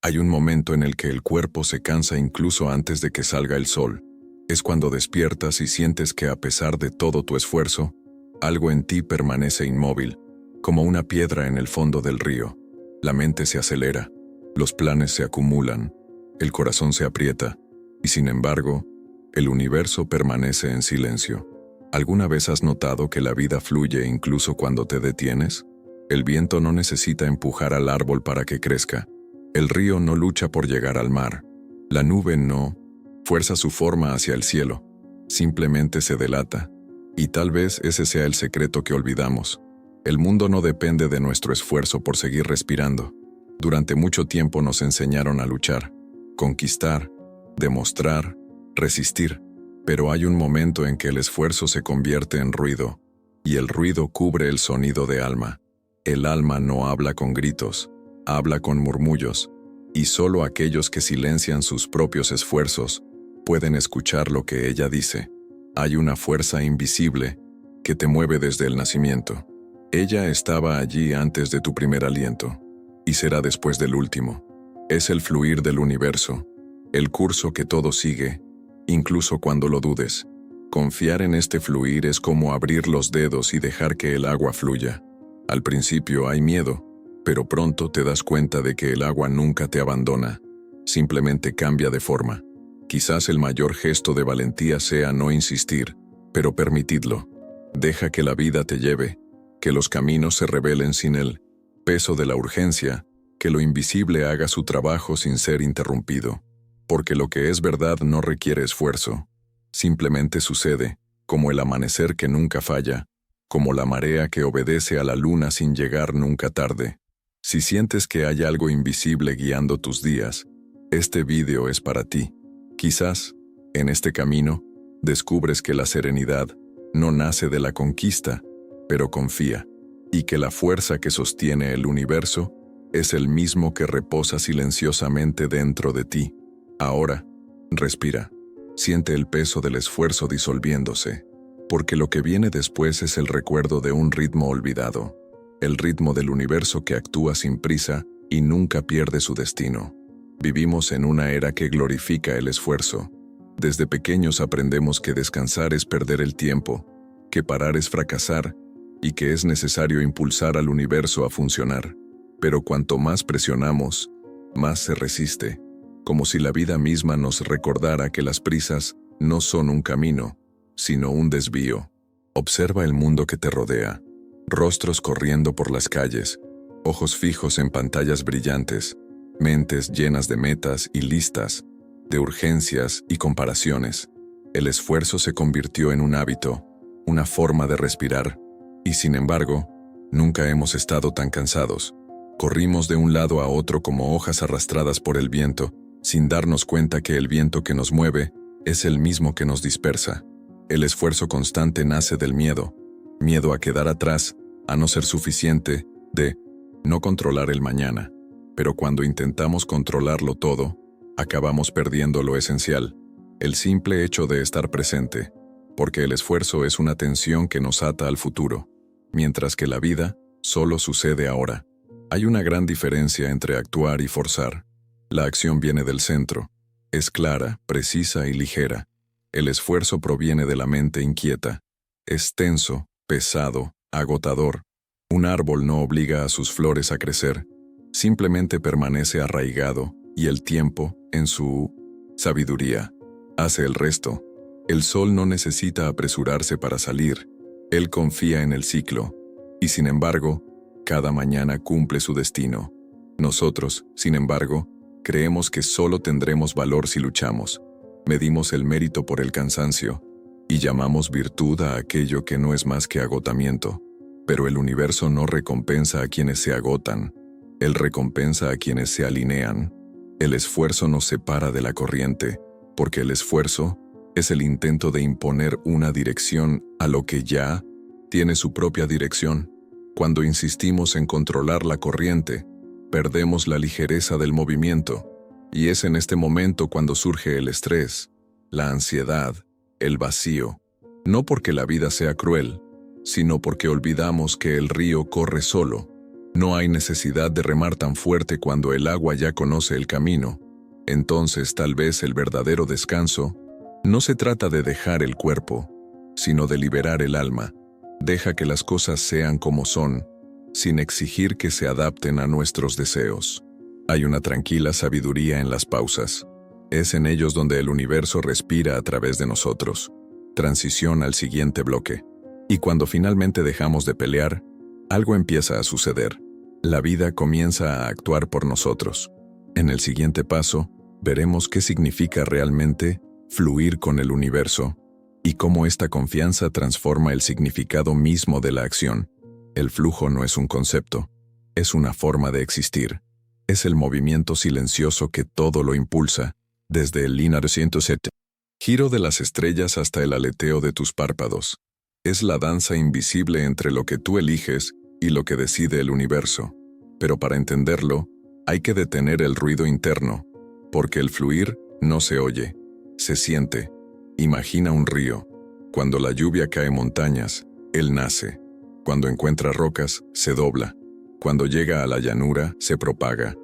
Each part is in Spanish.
Hay un momento en el que el cuerpo se cansa incluso antes de que salga el sol. Es cuando despiertas y sientes que a pesar de todo tu esfuerzo, algo en ti permanece inmóvil, como una piedra en el fondo del río. La mente se acelera, los planes se acumulan, el corazón se aprieta, y sin embargo, el universo permanece en silencio. ¿Alguna vez has notado que la vida fluye incluso cuando te detienes? El viento no necesita empujar al árbol para que crezca. El río no lucha por llegar al mar. La nube no fuerza su forma hacia el cielo. Simplemente se delata. Y tal vez ese sea el secreto que olvidamos. El mundo no depende de nuestro esfuerzo por seguir respirando. Durante mucho tiempo nos enseñaron a luchar, conquistar, demostrar, resistir. Pero hay un momento en que el esfuerzo se convierte en ruido, y el ruido cubre el sonido de alma. El alma no habla con gritos, habla con murmullos, y solo aquellos que silencian sus propios esfuerzos pueden escuchar lo que ella dice. Hay una fuerza invisible que te mueve desde el nacimiento. Ella estaba allí antes de tu primer aliento, y será después del último. Es el fluir del universo, el curso que todo sigue, incluso cuando lo dudes. Confiar en este fluir es como abrir los dedos y dejar que el agua fluya. Al principio hay miedo, pero pronto te das cuenta de que el agua nunca te abandona, simplemente cambia de forma. Quizás el mayor gesto de valentía sea no insistir, pero permitidlo. Deja que la vida te lleve, que los caminos se revelen sin el peso de la urgencia, que lo invisible haga su trabajo sin ser interrumpido. Porque lo que es verdad no requiere esfuerzo. Simplemente sucede, como el amanecer que nunca falla, como la marea que obedece a la luna sin llegar nunca tarde. Si sientes que hay algo invisible guiando tus días, este vídeo es para ti. Quizás, en este camino, descubres que la serenidad no nace de la conquista, pero confía, y que la fuerza que sostiene el universo es el mismo que reposa silenciosamente dentro de ti. Ahora, respira. Siente el peso del esfuerzo disolviéndose, porque lo que viene después es el recuerdo de un ritmo olvidado, el ritmo del universo que actúa sin prisa y nunca pierde su destino. Vivimos en una era que glorifica el esfuerzo. Desde pequeños aprendemos que descansar es perder el tiempo, que parar es fracasar y que es necesario impulsar al universo a funcionar. Pero cuanto más presionamos, más se resiste. Como si la vida misma nos recordara que las prisas no son un camino, sino un desvío. Observa el mundo que te rodea. Rostros corriendo por las calles, ojos fijos en pantallas brillantes, mentes llenas de metas y listas, de urgencias y comparaciones. El esfuerzo se convirtió en un hábito, una forma de respirar, y sin embargo, nunca hemos estado tan cansados. Corrimos de un lado a otro como hojas arrastradas por el viento, sin darnos cuenta que el viento que nos mueve es el mismo que nos dispersa. El esfuerzo constante nace del miedo, miedo a quedar atrás, a no ser suficiente, de no controlar el mañana. Pero cuando intentamos controlarlo todo, acabamos perdiendo lo esencial, el simple hecho de estar presente, porque el esfuerzo es una tensión que nos ata al futuro, mientras que la vida solo sucede ahora. Hay una gran diferencia entre actuar y forzar. La acción viene del centro. Es clara, precisa y ligera. El esfuerzo proviene de la mente inquieta. Es tenso, pesado, agotador. Un árbol no obliga a sus flores a crecer. Simplemente permanece arraigado y el tiempo, en su sabiduría, hace el resto. El sol no necesita apresurarse para salir. Él confía en el ciclo. Y sin embargo, cada mañana cumple su destino. Nosotros, sin embargo, creemos que solo tendremos valor si luchamos. Medimos el mérito por el cansancio y llamamos virtud a aquello que no es más que agotamiento. Pero el universo no recompensa a quienes se agotan. Él recompensa a quienes se alinean. El esfuerzo nos separa de la corriente, porque el esfuerzo es el intento de imponer una dirección a lo que ya tiene su propia dirección. Cuando insistimos en controlar la corriente, perdemos la ligereza del movimiento, y es en este momento cuando surge el estrés, la ansiedad, el vacío. No porque la vida sea cruel, sino porque olvidamos que el río corre solo. No hay necesidad de remar tan fuerte cuando el agua ya conoce el camino. Entonces, tal vez el verdadero descanso no se trata de dejar el cuerpo, sino de liberar el alma. Deja que las cosas sean como son, sin exigir que se adapten a nuestros deseos. Hay una tranquila sabiduría en las pausas. Es en ellos donde el universo respira a través de nosotros. Transición al siguiente bloque. Y cuando finalmente dejamos de pelear, algo empieza a suceder. La vida comienza a actuar por nosotros. En el siguiente paso, veremos qué significa realmente fluir con el universo y cómo esta confianza transforma el significado mismo de la acción. El flujo no es un concepto, es una forma de existir. Es el movimiento silencioso que todo lo impulsa, desde el linear 107, giro de las estrellas hasta el aleteo de tus párpados. Es la danza invisible entre lo que tú eliges y lo que decide el universo. Pero para entenderlo, hay que detener el ruido interno, porque el fluir no se oye, se siente. Imagina un río. Cuando la lluvia cae montañas, él nace. Cuando encuentra rocas, se dobla. Cuando llega a la llanura, se propaga.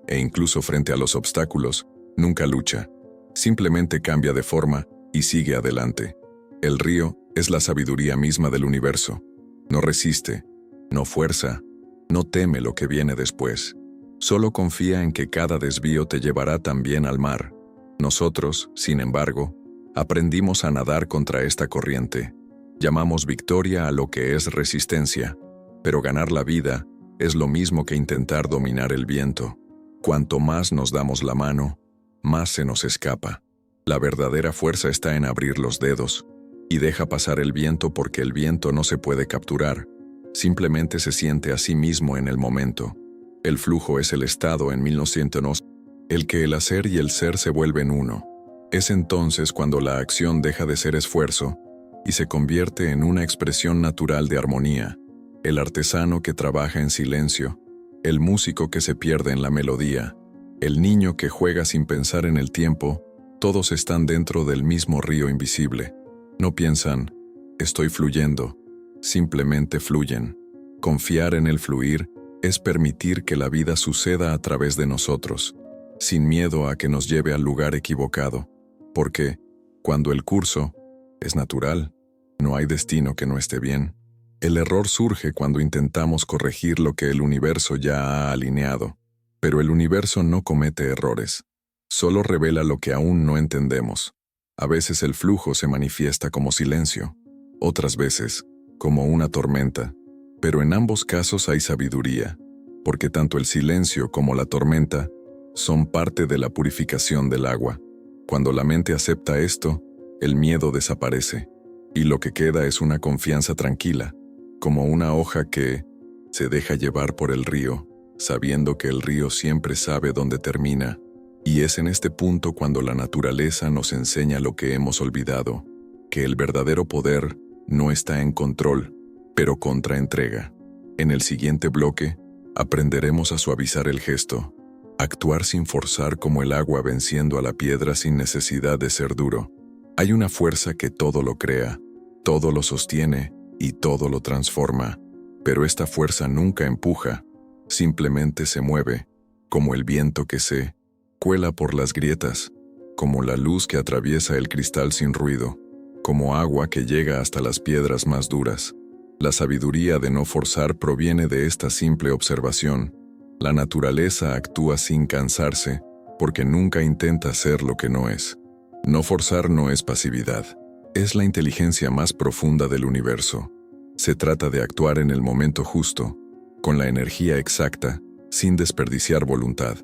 E incluso frente a los obstáculos, nunca lucha. Simplemente cambia de forma y sigue adelante. El río es la sabiduría misma del universo. No resiste, no fuerza, no teme lo que viene después. Solo confía en que cada desvío te llevará también al mar. Nosotros, sin embargo, aprendimos a nadar contra esta corriente. Llamamos victoria a lo que es resistencia, pero ganar la vida es lo mismo que intentar dominar el viento. Cuanto más nos damos la mano, más se nos escapa. La verdadera fuerza está en abrir los dedos y deja pasar el viento, porque el viento no se puede capturar, simplemente se siente a sí mismo en el momento. El flujo es el estado en 1900, el que el hacer y el ser se vuelven uno. Es entonces cuando la acción deja de ser esfuerzo y se convierte en una expresión natural de armonía. El artesano que trabaja en silencio, el músico que se pierde en la melodía, el niño que juega sin pensar en el tiempo, todos están dentro del mismo río invisible. No piensan, estoy fluyendo, simplemente fluyen. Confiar en el fluir es permitir que la vida suceda a través de nosotros, sin miedo a que nos lleve al lugar equivocado, porque, cuando el curso es natural, no hay destino que no esté bien. El error surge cuando intentamos corregir lo que el universo ya ha alineado, pero el universo no comete errores, solo revela lo que aún no entendemos. A veces el flujo se manifiesta como silencio, otras veces como una tormenta, pero en ambos casos hay sabiduría, porque tanto el silencio como la tormenta son parte de la purificación del agua. Cuando la mente acepta esto, el miedo desaparece, y lo que queda es una confianza tranquila, como una hoja que se deja llevar por el río, sabiendo que el río siempre sabe dónde termina. Y es en este punto cuando la naturaleza nos enseña lo que hemos olvidado, que el verdadero poder no está en control, pero contraentrega. En el siguiente bloque, aprenderemos a suavizar el gesto, actuar sin forzar como el agua venciendo a la piedra sin necesidad de ser duro. Hay una fuerza que todo lo crea, todo lo sostiene y todo lo transforma, pero esta fuerza nunca empuja, simplemente se mueve, como el viento que se cuela por las grietas, como la luz que atraviesa el cristal sin ruido, como agua que llega hasta las piedras más duras. La sabiduría de no forzar proviene de esta simple observación. La naturaleza actúa sin cansarse, porque nunca intenta ser lo que no es. No forzar no es pasividad, es la inteligencia más profunda del universo. Se trata de actuar en el momento justo, con la energía exacta, sin desperdiciar voluntad.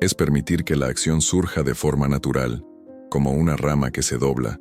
Es permitir que la acción surja de forma natural, como una rama que se dobla,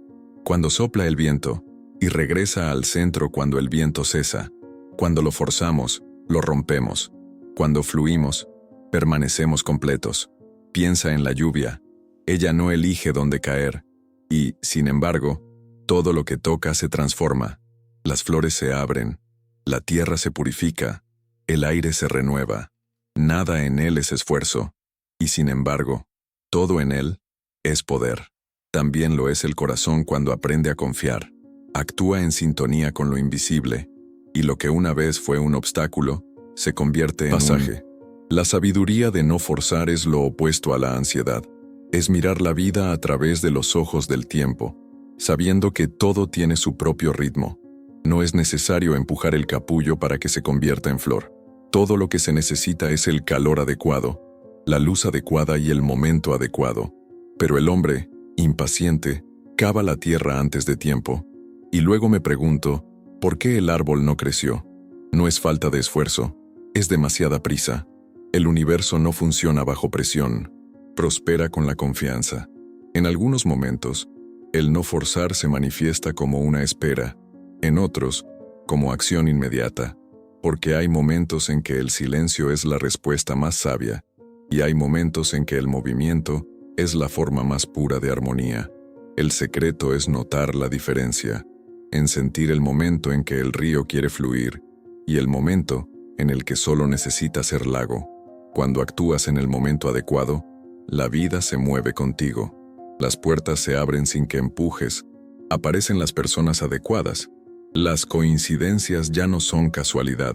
cuando sopla el viento, y regresa al centro cuando el viento cesa. Cuando lo forzamos, lo rompemos. Cuando fluimos, permanecemos completos. Piensa en la lluvia. Ella no elige dónde caer, y, sin embargo, todo lo que toca se transforma. Las flores se abren, la tierra se purifica, el aire se renueva. Nada en él es esfuerzo. Y sin embargo, todo en él es poder. También lo es el corazón cuando aprende a confiar. Actúa en sintonía con lo invisible, y lo que una vez fue un obstáculo, se convierte en pasaje. La sabiduría de no forzar es lo opuesto a la ansiedad. Es mirar la vida a través de los ojos del tiempo, sabiendo que todo tiene su propio ritmo. No es necesario empujar el capullo para que se convierta en flor. Todo lo que se necesita es el calor adecuado, la luz adecuada y el momento adecuado. Pero el hombre, impaciente, cava la tierra antes de tiempo. Y luego me pregunto, ¿por qué el árbol no creció? No es falta de esfuerzo, es demasiada prisa. El universo no funciona bajo presión, prospera con la confianza. En algunos momentos, el no forzar se manifiesta como una espera, en otros, como acción inmediata, porque hay momentos en que el silencio es la respuesta más sabia, y hay momentos en que el movimiento es la forma más pura de armonía. El secreto es notar la diferencia, en sentir el momento en que el río quiere fluir, y el momento en el que solo necesita ser lago. Cuando actúas en el momento adecuado, la vida se mueve contigo. Las puertas se abren sin que empujes. Aparecen las personas adecuadas. Las coincidencias ya no son casualidad.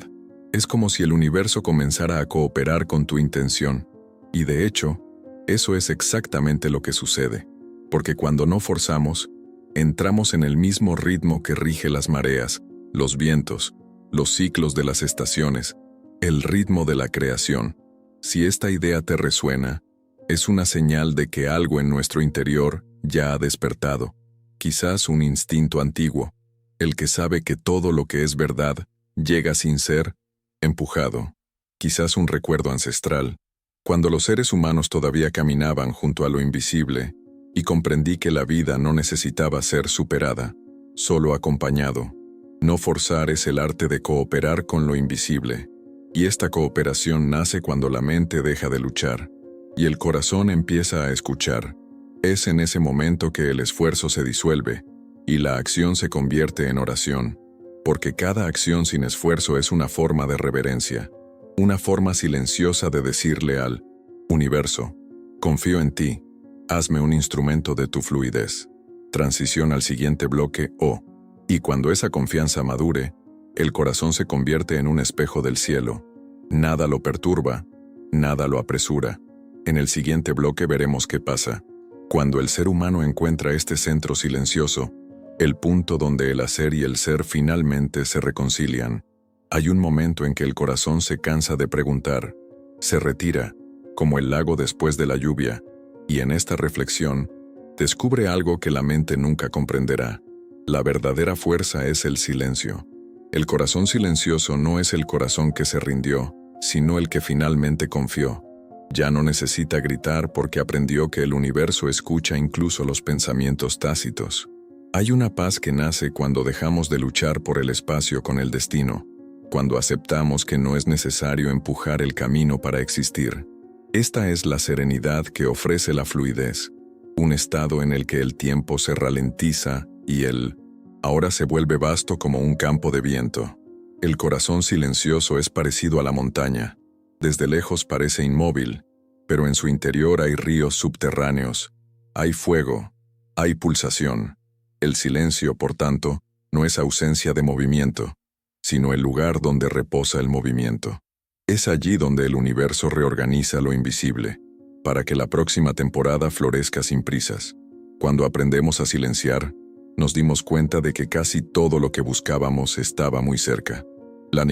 Es como si el universo comenzara a cooperar con tu intención. Y de hecho, eso es exactamente lo que sucede. Porque cuando no forzamos, entramos en el mismo ritmo que rige las mareas, los vientos, los ciclos de las estaciones, el ritmo de la creación. Si esta idea te resuena, es una señal de que algo en nuestro interior ya ha despertado, quizás un instinto antiguo, el que sabe que todo lo que es verdad llega sin ser empujado, quizás un recuerdo ancestral, cuando los seres humanos todavía caminaban junto a lo invisible, y comprendí que la vida no necesitaba ser superada, solo acompañado. No forzar es el arte de cooperar con lo invisible, y esta cooperación nace cuando la mente deja de luchar y el corazón empieza a escuchar. Es en ese momento que el esfuerzo se disuelve y la acción se convierte en oración, porque cada acción sin esfuerzo es una forma de reverencia, una forma silenciosa de decirle al universo: confío en ti, hazme un instrumento de tu fluidez. Transición al siguiente bloque y cuando esa confianza madure, el corazón se convierte en un espejo del cielo. Nada lo perturba, nada lo apresura. En el siguiente bloque veremos qué pasa cuando el ser humano encuentra este centro silencioso, el punto donde el hacer y el ser finalmente se reconcilian. Hay un momento en que el corazón se cansa de preguntar, se retira, como el lago después de la lluvia, y en esta reflexión, descubre algo que la mente nunca comprenderá. La verdadera fuerza es el silencio. El corazón silencioso no es el corazón que se rindió, sino el que finalmente confió. Ya no necesita gritar porque aprendió que el universo escucha incluso los pensamientos tácitos. Hay una paz que nace cuando dejamos de luchar por el espacio con el destino, cuando aceptamos que no es necesario empujar el camino para existir. Esta es la serenidad que ofrece la fluidez, un estado en el que el tiempo se ralentiza y ahora se vuelve vasto como un campo de viento. El corazón silencioso es parecido a la montaña. Desde lejos parece inmóvil, pero en su interior hay ríos subterráneos, hay fuego, hay pulsación. El silencio, por tanto, no es ausencia de movimiento, sino el lugar donde reposa el movimiento. Es allí donde el universo reorganiza lo invisible, para que la próxima temporada florezca sin prisas. Cuando aprendemos a silenciar, nos dimos cuenta de que casi todo lo que buscábamos estaba muy cerca. La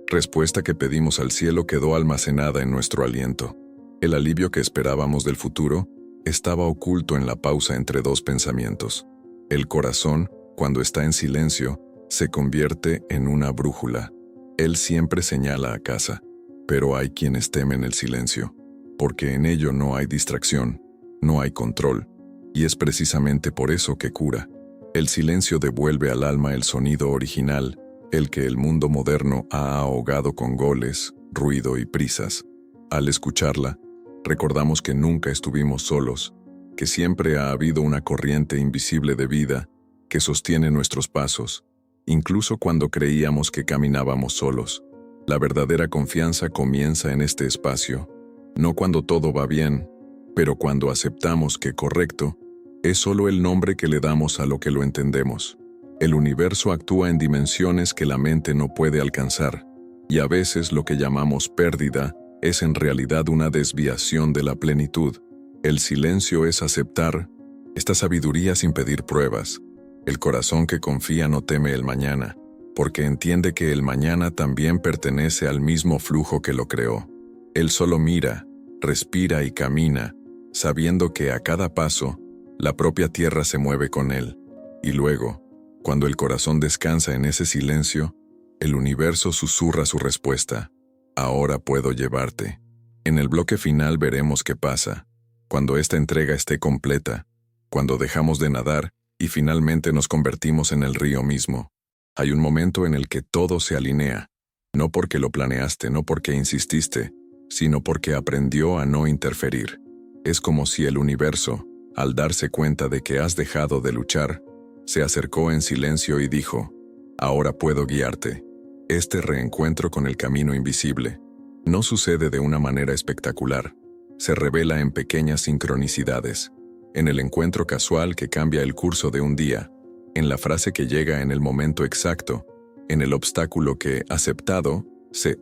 respuesta que pedimos al cielo quedó almacenada en nuestro aliento. El alivio que esperábamos del futuro estaba oculto en la pausa entre dos pensamientos. El corazón, cuando está en silencio, se convierte en una brújula. Él siempre señala a casa, pero hay quienes temen el silencio, porque en ello no hay distracción, no hay control, y es precisamente por eso que cura. El silencio devuelve al alma el sonido original, el que el mundo moderno ha ahogado con goles, ruido y prisas. Al escucharla, recordamos que nunca estuvimos solos, que siempre ha habido una corriente invisible de vida que sostiene nuestros pasos, incluso cuando creíamos que caminábamos solos. La verdadera confianza comienza en este espacio, no cuando todo va bien, pero cuando aceptamos que correcto es solo el nombre que le damos a lo que lo entendemos. El universo actúa en dimensiones que la mente no puede alcanzar, Y a veces lo que llamamos pérdida es en realidad una desviación de la plenitud. El silencio es aceptar esta sabiduría sin pedir pruebas. El corazón que confía no teme el mañana, porque entiende que el mañana también pertenece al mismo flujo que lo creó. Él solo mira, respira y camina, sabiendo que a cada paso, la propia tierra se mueve con él. Y luego, cuando el corazón descansa en ese silencio, el universo susurra su respuesta: ahora puedo llevarte. En el bloque final veremos qué pasa, cuando esta entrega esté completa, cuando dejamos de nadar y finalmente nos convertimos en el río mismo. Hay un momento en el que todo se alinea, no porque lo planeaste, no porque insististe, sino porque aprendió a no interferir. Es como si el universo, al darse cuenta de que has dejado de luchar, se acercó en silencio y dijo: ahora puedo guiarte. Este reencuentro con el camino invisible no sucede de una manera espectacular, se revela en pequeñas sincronicidades, en el encuentro casual que cambia el curso de un día, en la frase que llega en el momento exacto, en el obstáculo que, aceptado, se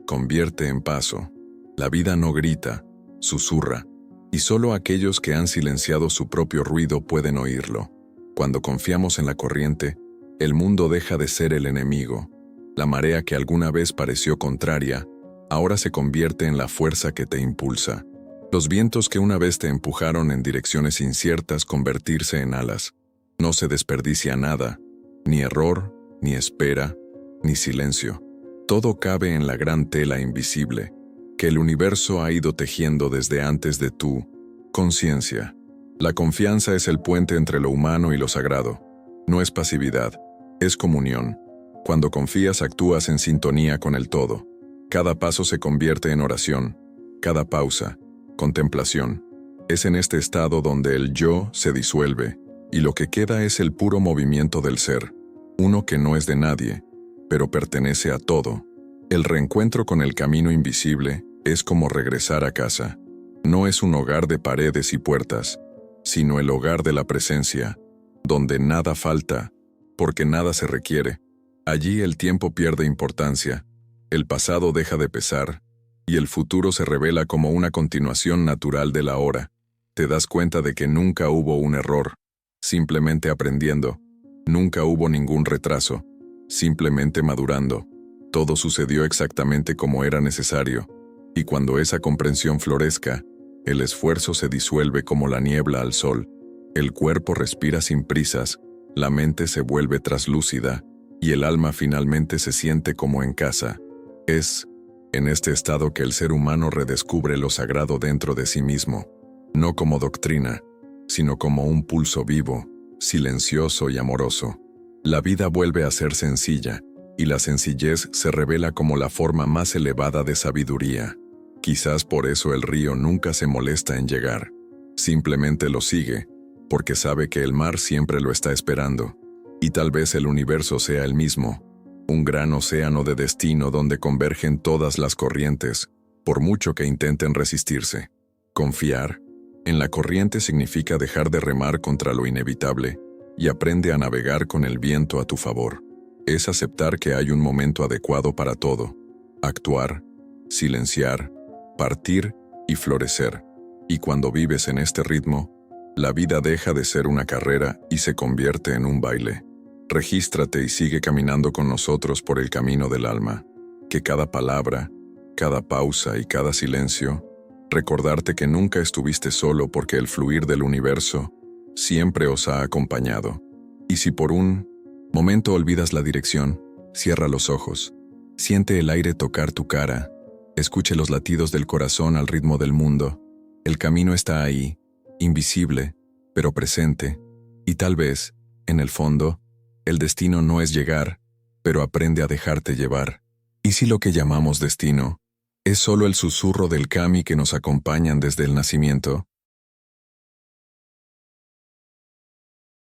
convierte en paso. La vida no grita, susurra, y solo aquellos que han silenciado su propio ruido pueden oírlo. Cuando confiamos en la corriente, el mundo deja de ser el enemigo. La marea que alguna vez pareció contraria, ahora se convierte en la fuerza que te impulsa. Los vientos que una vez te empujaron en direcciones inciertas convertirse en alas. No se desperdicia nada, ni error, ni espera, ni silencio. Todo cabe en la gran tela invisible, que el universo ha ido tejiendo desde antes de tu conciencia. La confianza es el puente entre lo humano y lo sagrado. No es pasividad, es comunión. Cuando confías, actúas en sintonía con el todo. Cada paso se convierte en oración, cada pausa, contemplación. Es en este estado donde el yo se disuelve, y lo que queda es el puro movimiento del ser, uno que no es de nadie, pero pertenece a todo. El reencuentro con el camino invisible es como regresar a casa. No es un hogar de paredes y puertas, sino el hogar de la presencia, donde nada falta, porque nada se requiere. Allí el tiempo pierde importancia, el pasado deja de pesar, y el futuro se revela como una continuación natural del ahora. Te das cuenta de que nunca hubo un error, simplemente aprendiendo. Nunca hubo ningún retraso, simplemente madurando. Todo sucedió exactamente como era necesario, y cuando esa comprensión florezca, el esfuerzo se disuelve como la niebla al sol. El cuerpo respira sin prisas, la mente se vuelve traslúcida, y el alma finalmente se siente como en casa. Es en este estado que el ser humano redescubre lo sagrado dentro de sí mismo, no como doctrina, sino como un pulso vivo, silencioso y amoroso. La vida vuelve a ser sencilla, y la sencillez se revela como la forma más elevada de sabiduría. Quizás por eso el río nunca se molesta en llegar. Simplemente lo sigue, porque sabe que el mar siempre lo está esperando. Y tal vez el universo sea el mismo, un gran océano de destino donde convergen todas las corrientes, por mucho que intenten resistirse. Confiar en la corriente significa dejar de remar contra lo inevitable y aprende a navegar con el viento a tu favor. Es aceptar que hay un momento adecuado para todo. Actuar, silenciar, partir y florecer. Y cuando vives en este ritmo, la vida deja de ser una carrera y se convierte en un baile. Regístrate y sigue caminando con nosotros por el camino del alma. Que cada palabra, cada pausa y cada silencio, recordarte que nunca estuviste solo porque el fluir del universo siempre os ha acompañado. Y si por un momento olvidas la dirección, cierra los ojos, siente el aire tocar tu cara, escuche los latidos del corazón al ritmo del mundo. El camino está ahí, invisible, pero presente, y tal vez, en el fondo, el destino no es llegar, pero aprende a dejarte llevar. ¿Y si lo que llamamos destino es solo el susurro del kami que nos acompañan desde el nacimiento?